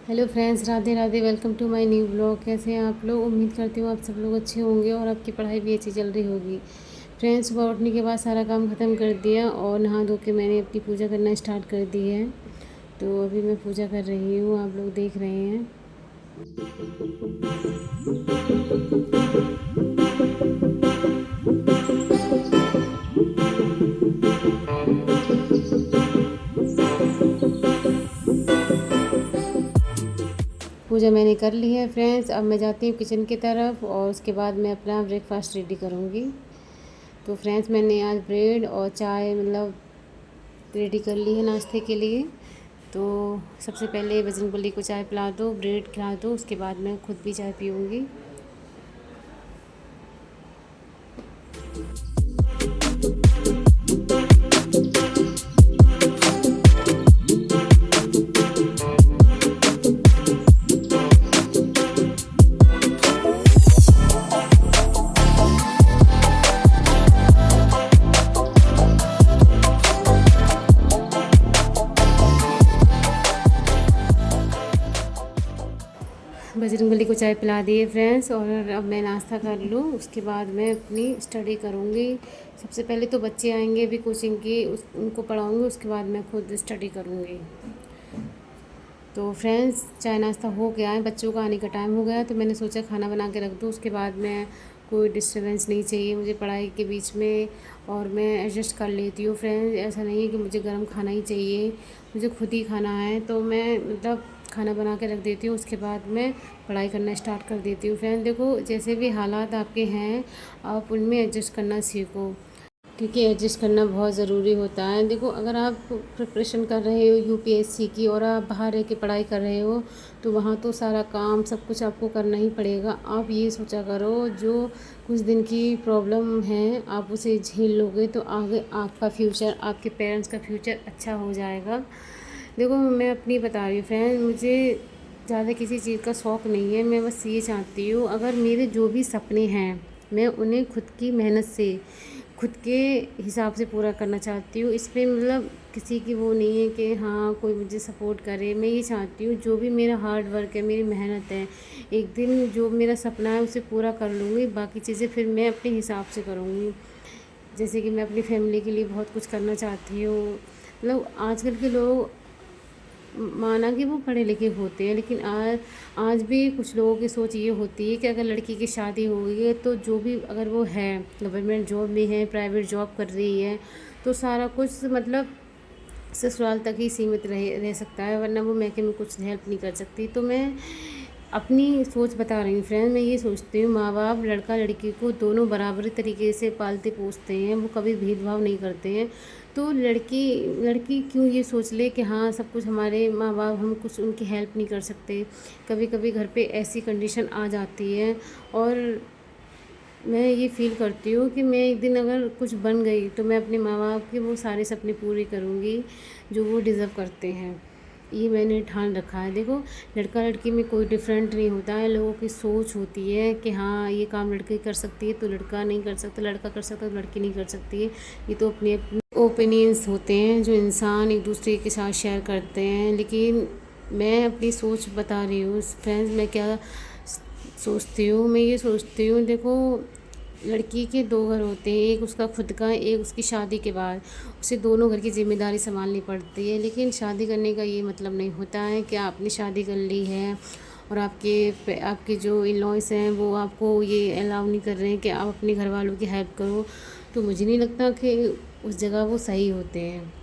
Hello friends, Radhe Radhe. Welcome to my new blog. कैसे हैं आप लोग? उम्मीद करती हूँ आप सब लोग अच्छे होंगे और आपकी पढ़ाई भी अच्छी चल रही होगी। फ्रेंड्स, सुबह उठने के बाद सारा काम ख़त्म कर दिया और नहा धो के मैंने अपनी पूजा करना स्टार्ट कर दी है। तो अभी मैं पूजा कर रही हूँ, आप लोग देख रहे हैं। पूजा मैंने कर ली है फ्रेंड्स। अब मैं जाती हूँ किचन की तरफ और उसके बाद मैं अपना ब्रेकफास्ट रेडी करूँगी। तो फ्रेंड्स, मैंने आज ब्रेड और चाय रेडी कर ली है नाश्ते के लिए। तो सबसे पहले बजरंगबली को चाय पिला दो, ब्रेड खिला दो, उसके बाद मैं खुद भी चाय पीऊँगी। बजरंगबली को चाय पिला दिए फ्रेंड्स, और अब मैं नाश्ता कर लूँ, उसके बाद मैं अपनी स्टडी करूँगी। सबसे पहले तो बच्चे आएंगे अभी कोचिंग की, उनको पढ़ाऊँगी, उसके बाद मैं खुद स्टडी करूँगी। तो फ्रेंड्स, चाय नाश्ता हो गया है, बच्चों का आने का टाइम हो गया, तो मैंने सोचा खाना बना के रख दूँ। उसके बाद मैं कोई डिस्टर्बेंस नहीं चाहिए मुझे पढ़ाई के बीच में, और मैं एडजस्ट कर लेती हूँ फ्रेंड्स। ऐसा नहीं है कि मुझे गर्म खाना ही चाहिए, मुझे खुद ही खाना है, तो मैं मतलब खाना बना के रख देती हूँ। उसके बाद मैं पढ़ाई करना स्टार्ट कर देती हूँ। फ्रेंड देखो, जैसे भी हालात आपके हैं आप उनमें एडजस्ट करना सीखो, क्योंकि एडजस्ट करना बहुत ज़रूरी होता है। देखो, अगर आप प्रिपरेशन कर रहे हो यूपीएससी की और आप बाहर रह के पढ़ाई कर रहे हो, तो वहाँ तो सारा काम सब कुछ आपको करना ही पड़ेगा। आप ये सोचा करो, जो कुछ दिन की प्रॉब्लम है आप उसे झेल लोगे तो आगे आपका फ्यूचर, आपके पेरेंट्स का फ्यूचर अच्छा हो जाएगा। देखो, मैं अपनी बता रही हूँ फ्रेंड, मुझे ज़्यादा किसी चीज़ का शौक़ नहीं है। मैं बस ये चाहती हूँ, अगर मेरे जो भी सपने हैं मैं उन्हें खुद की मेहनत से, खुद के हिसाब से पूरा करना चाहती हूँ। इसमें मतलब किसी की वो नहीं है कि हाँ कोई मुझे सपोर्ट करे। मैं ये चाहती हूँ जो भी मेरा हार्ड वर्क है, मेरी मेहनत है, एक दिन जो मेरा सपना है उसे पूरा कर लूँगी। बाकी चीज़ें फिर मैं अपने हिसाब से करूँगी। जैसे कि मैं अपनी फैमिली के लिए बहुत कुछ करना चाहती हूँ। मतलब आजकल के लोग, माना कि वो पढ़े लिखे होते हैं, लेकिन आज भी कुछ लोगों की सोच ये होती है कि अगर लड़की की शादी हो गई है तो जो भी, अगर वो है गवर्नमेंट जॉब में है, प्राइवेट जॉब कर रही है, तो सारा कुछ मतलब ससुराल तक ही सीमित रह सकता है, वरना वो मैके में कुछ हेल्प नहीं कर सकती। तो मैं अपनी सोच बता रही हूँ फ्रेंड। मैं ये सोचती हूँ, माँ बाप लड़का लड़की को दोनों बराबरी तरीके से पालते पोसते हैं, वो कभी भेदभाव नहीं करते हैं। तो लड़की लड़की क्यों ये सोच ले कि हाँ सब कुछ हमारे माँ बाप, हम कुछ उनकी हेल्प नहीं कर सकते। कभी कभी घर पे ऐसी कंडीशन आ जाती है, और मैं ये फ़ील करती हूँ कि मैं एक दिन अगर कुछ बन गई तो मैं अपने माँ बाप के वो सारे सपने पूरे करूँगी जो वो डिज़र्व करते हैं। ये मैंने ठान रखा है। देखो, लड़का लड़की में कोई डिफरेंट नहीं होता है। लोगों की सोच होती है कि हाँ ये काम लड़की कर सकती है तो लड़का नहीं कर सकता, लड़का कर सकता तो लड़की नहीं कर सकती है। ये तो अपने अपने ओपिनियंस होते हैं जो इंसान एक दूसरे के साथ शेयर करते हैं। लेकिन मैं अपनी सोच बता रही हूँ फ्रेंड्स। मैं क्या सोचती हूँ, मैं ये सोचती हूँ, देखो लड़की के दो घर होते हैं, एक उसका खुद का, एक उसकी शादी के बाद। उसे दोनों घर की जिम्मेदारी संभालनी पड़ती है। लेकिन शादी करने का ये मतलब नहीं होता है कि आपने शादी कर ली है और आपके जो इन लॉज हैं वो आपको ये अलाउ नहीं कर रहे हैं कि आप अपने घर वालों की हेल्प करो। तो मुझे नहीं लगता कि उस जगह वो सही होते हैं।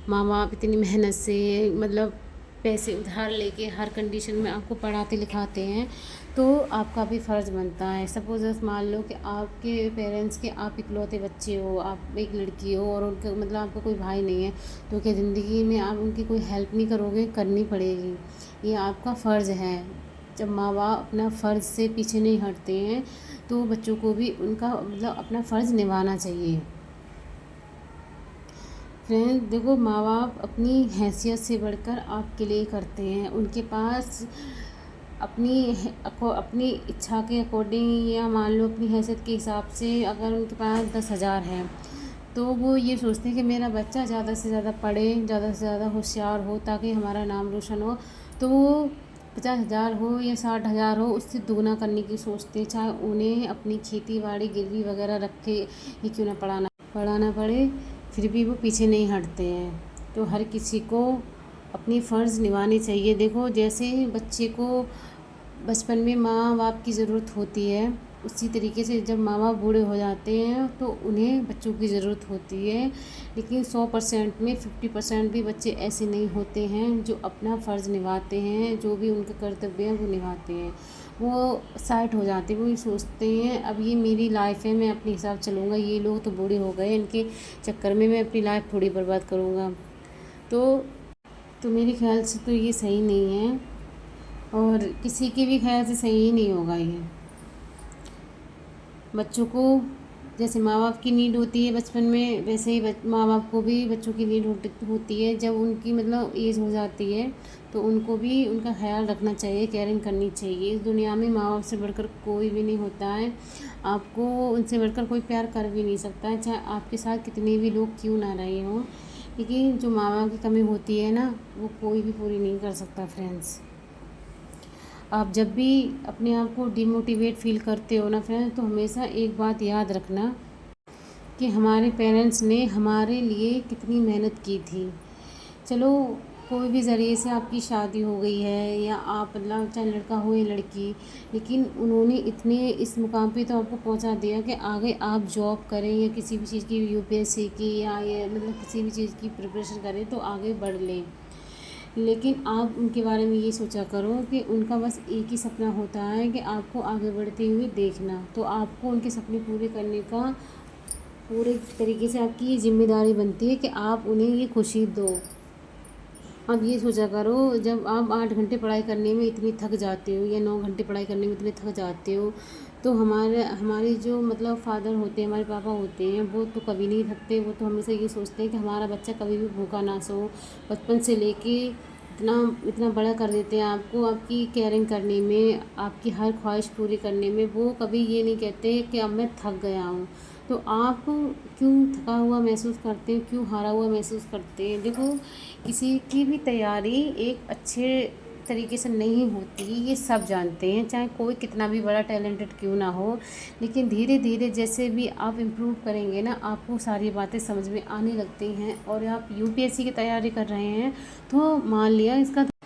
माँ बाप इतनी मेहनत से, मतलब पैसे उधार लेके हर कंडीशन में आपको पढ़ाते लिखाते हैं, तो आपका भी फ़र्ज़ बनता है। सपोज़ मान लो कि आपके पेरेंट्स के आप इकलौते बच्चे हो, आप एक लड़की हो और उनका मतलब आपका कोई भाई नहीं है, तो क्या ज़िंदगी में आप उनकी कोई हेल्प नहीं करोगे? करनी पड़ेगी, ये आपका फ़र्ज़ है। जब माँ बाप अपना फ़र्ज़ से पीछे नहीं हटते हैं तो बच्चों को भी उनका मतलब अपना फ़र्ज़ निभाना चाहिए। फ्रेंड देखो, माँ बाप अपनी हैसियत से बढ़कर आपके लिए करते हैं। उनके पास अपनी इच्छा के अकॉर्डिंग, या मान लो अपनी हैसियत के हिसाब से, अगर उनके पास 10,000 है तो वो ये सोचते हैं कि मेरा बच्चा ज़्यादा से ज़्यादा पढ़े, ज़्यादा से ज़्यादा होशियार हो ताकि हमारा नाम रोशन हो। तो वो 50,000 हो या 60,000 हो, उससे दुगना करने की सोचते हैं, चाहे उन्हें अपनी खेती बाड़ी गिरवी वगैरह रख के ही क्यों ना पढ़ाना पड़े, फिर भी वो पीछे नहीं हटते हैं। तो हर किसी को अपनी फ़र्ज़ निभानी चाहिए। देखो जैसे बच्चे को बचपन में माँ बाप की ज़रूरत होती है, उसी तरीके से जब माँ बाप बूढ़े हो जाते हैं तो उन्हें बच्चों की ज़रूरत होती है। लेकिन 100% में 50% भी बच्चे ऐसे नहीं होते हैं जो अपना फ़र्ज़ निभाते हैं, जो भी उनके कर्तव्य हैं वो निभाते हैं। वो साइड हो जाते हैं, वो ये सोचते हैं अब ये मेरी लाइफ है, मैं अपने हिसाब चलूँगा, ये लोग तो बूढ़े हो गए, इनके चक्कर में मैं अपनी लाइफ थोड़ी बर्बाद करूँगा। तो मेरे ख्याल से तो ये सही नहीं है, और किसी के भी ख्याल से सही ही नहीं होगा ये। बच्चों को जैसे माँ बाप की नीड होती है बचपन में, वैसे ही माँ बाप को भी बच्चों की नीड होती है। जब उनकी मतलब एज हो जाती है तो उनको भी उनका ख्याल रखना चाहिए, केयरिंग करनी चाहिए। इस दुनिया में माँ बाप से बढ़कर कोई भी नहीं होता है, आपको उनसे बढ़कर कोई प्यार कर भी नहीं सकता है, चाहे आपके साथ कितने भी लोग क्यों ना रहे हों। लेकिन जो माँ बाप की कमी होती है ना, वो कोई भी पूरी नहीं कर सकता फ्रेंड्स। आप जब भी अपने आप को डिमोटिवेट फील करते हो ना फ्रेंड्स, तो हमेशा एक बात याद रखना कि हमारे पेरेंट्स ने हमारे लिए कितनी मेहनत की थी। चलो कोई भी ज़रिए से आपकी शादी हो गई है, या आप मतलब चाहे लड़का हो या लड़की, लेकिन उन्होंने इतने इस मुकाम पे तो आपको पहुंचा दिया कि आगे आप जॉब करें या किसी भी चीज़ की यूपीएससी की या ये मतलब किसी भी चीज़ की प्रिपरेशन करें तो आगे बढ़ लें। लेकिन आप उनके बारे में ये सोचा करो कि उनका बस एक ही सपना होता है कि आपको आगे बढ़ते हुए देखना। तो आपको उनके सपने पूरे करने का पूरे तरीके से आपकी ये जिम्मेदारी बनती है कि आप उन्हें ये खुशी दो। अब ये सोचा करो, जब आप 8 घंटे पढ़ाई करने में इतनी थक जाते हो या 9 घंटे पढ़ाई करने में इतने थक जाते हो, तो हमारे जो मतलब फादर होते हैं, हमारे पापा होते हैं, वो तो कभी नहीं थकते। वो तो हमेशा ये सोचते हैं कि हमारा बच्चा कभी भी भूखा ना सो। बचपन से लेके इतना इतना बड़ा कर देते हैं आपको, आपकी केयरिंग करने में, आपकी हर ख्वाहिश पूरी करने में। वो कभी ये नहीं कहते कि अब मैं थक गया हूँ। तो आप क्यों थका हुआ महसूस करते हैं, क्यों हारा हुआ महसूस करते हैं? देखो किसी की भी तैयारी एक अच्छे तरीके से नहीं होती, ये सब जानते हैं, चाहे कोई कितना भी बड़ा टैलेंटेड क्यों ना हो। लेकिन धीरे धीरे जैसे भी आप इम्प्रूव करेंगे ना, आपको सारी बातें समझ में आने लगती हैं। और आप यूपीएससी की तैयारी कर रहे हैं तो मान लिया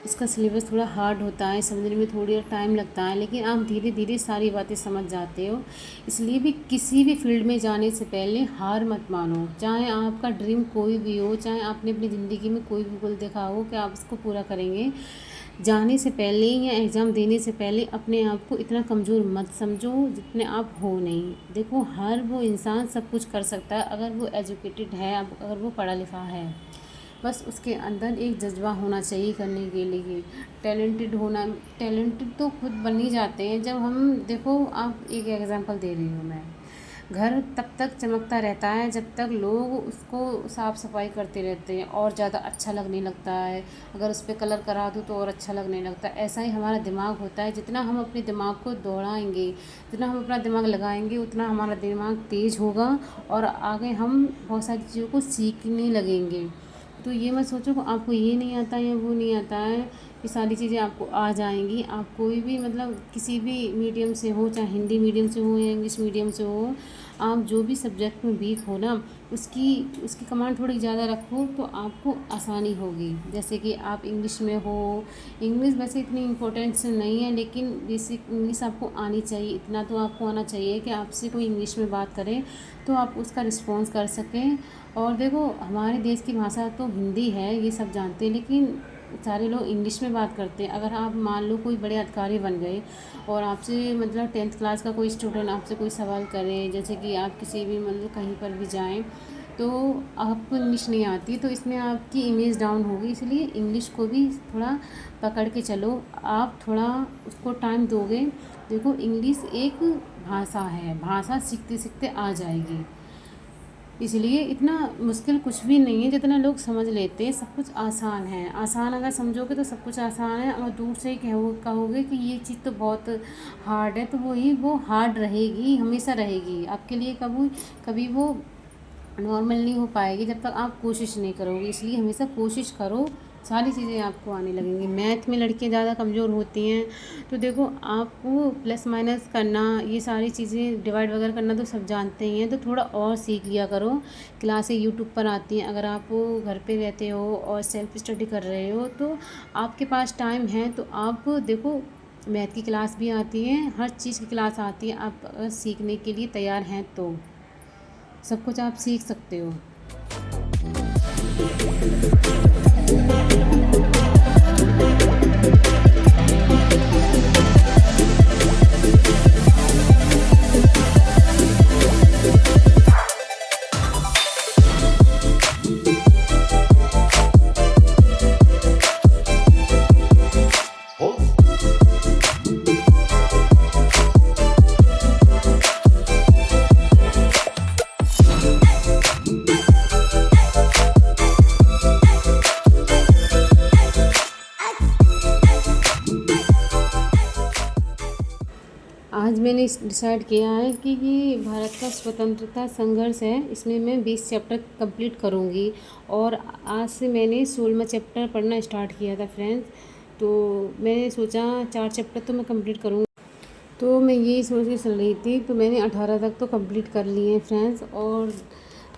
इसका सिलेबस थोड़ा हार्ड होता है, समझने में थोड़ी टाइम लगता है, लेकिन आप धीरे धीरे सारी बातें समझ जाते हो। इसलिए भी किसी भी फील्ड में जाने से पहले हार मत मानो। चाहे आपका ड्रीम कोई भी हो, चाहे आपने अपनी ज़िंदगी में कोई भी गोल देखा हो कि आप इसको पूरा करेंगे, जाने से पहले या एग्ज़ाम देने से पहले अपने आप को इतना कमज़ोर मत समझो जितने आप हो नहीं। देखो हर वो इंसान सब कुछ कर सकता है अगर वो एजुकेटेड है, अगर वो पढ़ा लिखा है। बस उसके अंदर एक जज्बा होना चाहिए करने के लिए। टैलेंटेड तो खुद बन ही जाते हैं जब हम, देखो आप एक एग्ज़ाम्पल दे रही हूँ मैं, घर तब तक चमकता रहता है जब तक लोग उसको साफ़ सफाई करते रहते हैं और ज़्यादा अच्छा लगने लगता है। अगर उस पर कलर करा दूँ तो और अच्छा लगने लगता है। ऐसा ही हमारा दिमाग होता है, जितना हम अपने दिमाग को दौड़ाएंगे, जितना हम अपना दिमाग लगाएंगे, उतना हमारा दिमाग तेज़ होगा और आगे हम बहुत सारी चीज़ों को सीखने लगेंगे। तो ये मत सोचो कि आपको ये नहीं आता है या वो नहीं आता है, ये सारी चीज़ें आपको आ जाएंगी। आप कोई भी मतलब किसी भी मीडियम से हो, चाहे हिंदी मीडियम से हो या इंग्लिश मीडियम से हो, आप जो भी सब्जेक्ट में वीक हो ना, उसकी कमांड थोड़ी ज़्यादा रखो तो आपको आसानी होगी। जैसे कि आप इंग्लिश में हो, इंग्लिश वैसे इतनी इम्पोर्टेंट नहीं है, लेकिन बेसिक इंग्लिश आपको आनी चाहिए। इतना तो आपको आना चाहिए कि आपसे कोई इंग्लिश में बात करे तो आप उसका रिस्पॉन्स कर सकें। और देखो हमारे देश की भाषा तो हिंदी है, ये सब जानते हैं, लेकिन सारे लोग इंग्लिश में बात करते हैं। अगर आप मान लो कोई बड़े अधिकारी बन गए और आपसे मतलब 10th क्लास का कोई स्टूडेंट आपसे कोई सवाल करे, जैसे कि आप किसी भी मतलब कहीं पर भी जाएं तो आपको इंग्लिश नहीं आती, तो इसमें आपकी इमेज डाउन होगी। इसलिए इंग्लिश को भी थोड़ा पकड़ के चलो, आप थोड़ा उसको टाइम दोगे। देखो इंग्लिश एक भाषा है, भाषा सीखते सीखते आ जाएगी। इसलिए इतना मुश्किल कुछ भी नहीं है जितना लोग समझ लेते हैं। सब कुछ आसान है, आसान अगर समझोगे तो सब कुछ आसान है। और दूर से ही कहोगे कि ये चीज़ तो बहुत हार्ड है, तो वो हार्ड रहेगी, हमेशा रहेगी आपके लिए। कभी कभी वो नॉर्मल नहीं हो पाएगी जब तक आप कोशिश नहीं करोगे। इसलिए हमेशा कोशिश करो, सारी चीज़ें आपको आने लगेंगी। मैथ में लड़कियां ज़्यादा कमज़ोर होती हैं, तो देखो आपको प्लस माइनस करना, ये सारी चीज़ें डिवाइड वगैरह करना तो सब जानते ही हैं, तो थोड़ा और सीख लिया करो। क्लासें यूट्यूब पर आती हैं, अगर आप घर पे रहते हो और सेल्फ स्टडी कर रहे हो तो आपके पास टाइम है, तो आप देखो मैथ की क्लास भी आती है, हर चीज़ की क्लास आती है। आप अगर सीखने के लिए तैयार हैं तो सब कुछ आप सीख सकते हो। आज मैंने डिसाइड किया है कि ये भारत का स्वतंत्रता संघर्ष है, इसमें मैं 20 चैप्टर कंप्लीट करूँगी। और आज से मैंने 16वां चैप्टर पढ़ना स्टार्ट किया था फ्रेंड्स। तो मैंने सोचा 4 चैप्टर तो मैं कंप्लीट करूँगी, तो मैं यही सोच के चल रही थी। तो मैंने 18 तक तो कंप्लीट कर लिए हैं फ्रेंड्स, और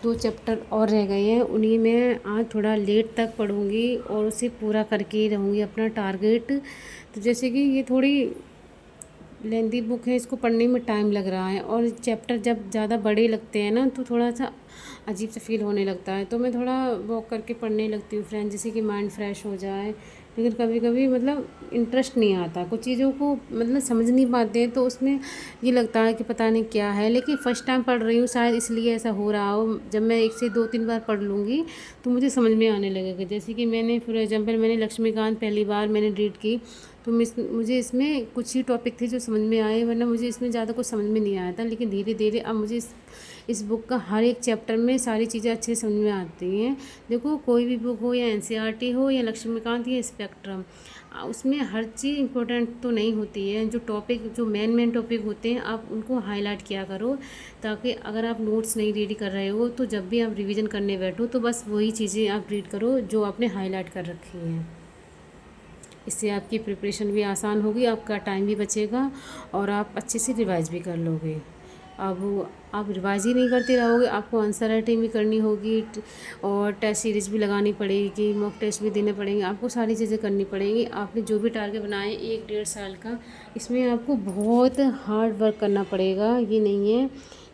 2 चैप्टर और रह गए हैं, उन्हीं में आज थोड़ा लेट तक पढ़ूँगी और उसे पूरा करके ही रहूँगी अपना टारगेट। तो जैसे कि ये थोड़ी लेंदी बुक है, इसको पढ़ने में टाइम लग रहा है, और चैप्टर जब ज़्यादा बड़े लगते हैं ना तो थोड़ा सा अजीब सा फील होने लगता है, तो मैं थोड़ा वॉक करके पढ़ने लगती हूँ फ्रेंड, जिससे कि माइंड फ्रेश हो जाए। लेकिन कभी कभी मतलब इंटरेस्ट नहीं आता, कुछ चीज़ों को मतलब समझ नहीं पाते हैं, तो उसमें ये लगता है कि पता नहीं क्या है। लेकिन फ़र्स्ट टाइम पढ़ रही हूँ, शायद इसलिए ऐसा हो रहा हो। जब मैं 1 से 2-3 बार पढ़ लूँगी तो मुझे समझ में आने लगेगा। जैसे कि मैंने फॉर एग्जाम्पल मैंने लक्ष्मीकांत पहली बार मैंने रीड की, तो मुझे इसमें कुछ ही टॉपिक थे जो समझ में आए, वरना मुझे इसमें ज़्यादा कुछ समझ में नहीं आया था। लेकिन धीरे धीरे अब मुझे इस बुक का हर एक चैप्टर में सारी चीज़ें अच्छे से समझ में आती हैं। देखो कोई भी बुक हो, या एनसीईआरटी हो, या लक्ष्मीकांत, या स्पेक्ट्रम, उसमें हर चीज़ इम्पोर्टेंट तो नहीं होती है। जो टॉपिक, जो मेन टॉपिक होते हैं, आप उनको हाईलाइट किया करो, ताकि अगर आप नोट्स नहीं रीड कर रहे हो तो जब भी आप रिवीजन करने बैठो तो बस वही चीज़ें आप रीड करो जो आपने हाईलाइट कर रखी हैं। इससे आपकी प्रिपरेशन भी आसान होगी, आपका टाइम भी बचेगा, और आप अच्छे से रिवाइज भी कर लोगे। अब आप रिवाइज ही नहीं करते रहोगे, आपको आंसर राइटिंग भी करनी होगी, और टेस्ट सीरीज भी लगानी पड़ेगी, मॉक टेस्ट भी देने पड़ेंगे, आपको सारी चीज़ें करनी पड़ेंगी। आपने जो भी टारगेट बनाए 1-1.5 साल का, इसमें आपको बहुत हार्ड वर्क करना पड़ेगा। ये नहीं है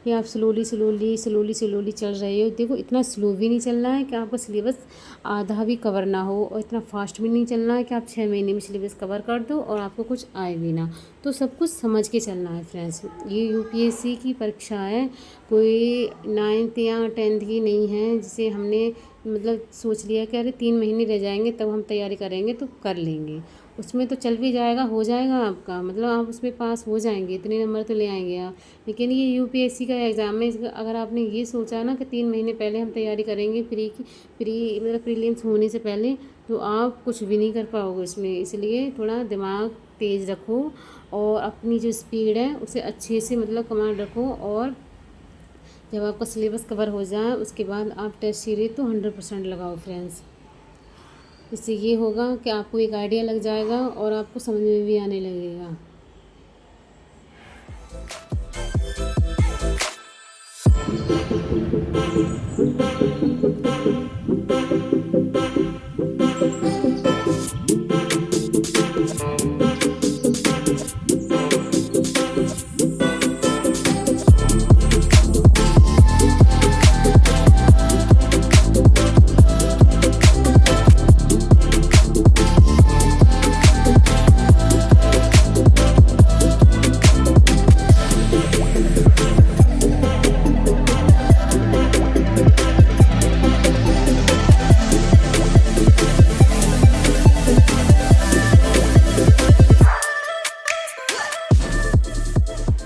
कि आप स्लोली चल रहे हो। देखो इतना स्लो भी नहीं चलना है कि आपका सिलेबस आधा भी कवर ना हो, और इतना फास्ट भी नहीं चलना है कि आप 6 महीने में सिलेबस कवर कर दो और आपको कुछ आए भी ना। तो सब कुछ समझ के चलना है फ्रेंड्स। ये यूपीएससी की परीक्षा है, कोई 9th या 10th की नहीं है, जिसे हमने मतलब सोच लिया कि अरे 3 महीने रह जाएंगे तब हम तैयारी करेंगे तो कर लेंगे। उसमें तो चल भी जाएगा, हो जाएगा आपका, मतलब आप उसमें पास हो जाएंगे, इतने नंबर तो ले आएंगे आप। लेकिन ये यूपीएससी का एग्ज़ाम है, अगर आपने ये सोचा ना कि 3 महीने पहले हम तैयारी करेंगे प्री मतलब प्रीलिम्स होने से पहले, तो आप कुछ भी नहीं कर पाओगे इसमें। इसलिए थोड़ा दिमाग तेज़ रखो, और अपनी जो स्पीड है उसे अच्छे से मतलब कमांड रखो, और जब आपका सिलेबस कवर हो जाए उसके बाद आप टेस्ट सीरीज तो 100% लगाओ फ्रेंड्स। इससे ये होगा कि आपको एक आइडिया लग जाएगा और आपको समझ में भी आने लगेगा।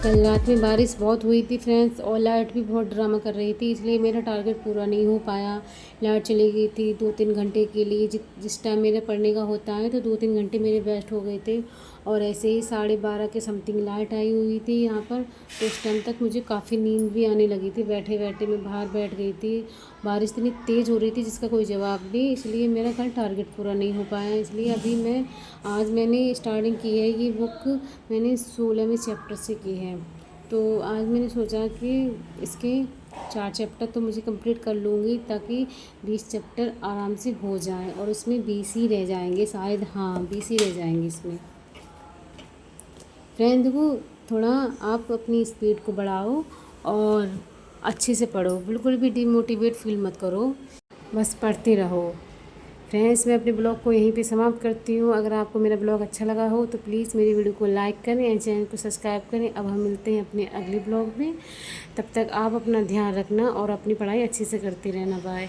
कल रात में बारिश बहुत हुई थी फ्रेंड्स, और लाइट भी बहुत ड्रामा कर रही थी, इसलिए मेरा टारगेट पूरा नहीं हो पाया। लाइट चली गई थी 2-3 घंटे के लिए, जिस टाइम मेरे पढ़ने का होता है तो 2-3 घंटे मेरे वेस्ट हो गए थे। और ऐसे ही 12:30 के समथिंग लाइट आई हुई थी यहाँ पर, तो उस टाइम तक मुझे काफ़ी नींद भी आने लगी थी। बैठे बैठे मैं बाहर बैठ गई थी, बारिश इतनी तेज़ हो रही थी जिसका कोई जवाब नहीं, इसलिए मेरा कल टारगेट पूरा नहीं हो पाया। इसलिए अभी आज मैंने स्टार्टिंग की है, ये बुक मैंने 16वें चैप्टर से की है। तो आज मैंने सोचा कि इसके 4 चैप्टर तो मुझे कंप्लीट कर लूँगी, ताकि 20 चैप्टर आराम से हो जाएं, और उसमें 20 ही रह जाएंगे शायद, हाँ 20 ही रह जाएंगे इसमें। फ्रेंड देखो, थोड़ा आप अपनी स्पीड को बढ़ाओ और अच्छे से पढ़ो, बिल्कुल भी डिमोटिवेट फील मत करो, बस पढ़ते रहो। फ्रेंड्स, मैं अपने ब्लॉग को यहीं पे समाप्त करती हूँ। अगर आपको मेरा ब्लॉग अच्छा लगा हो तो प्लीज़ मेरी वीडियो को लाइक करें एंड चैनल को सब्सक्राइब करें। अब हम मिलते हैं अपने अगले ब्लॉग में, तब तक आप अपना ध्यान रखना और अपनी पढ़ाई अच्छे से करते रहना। बाय।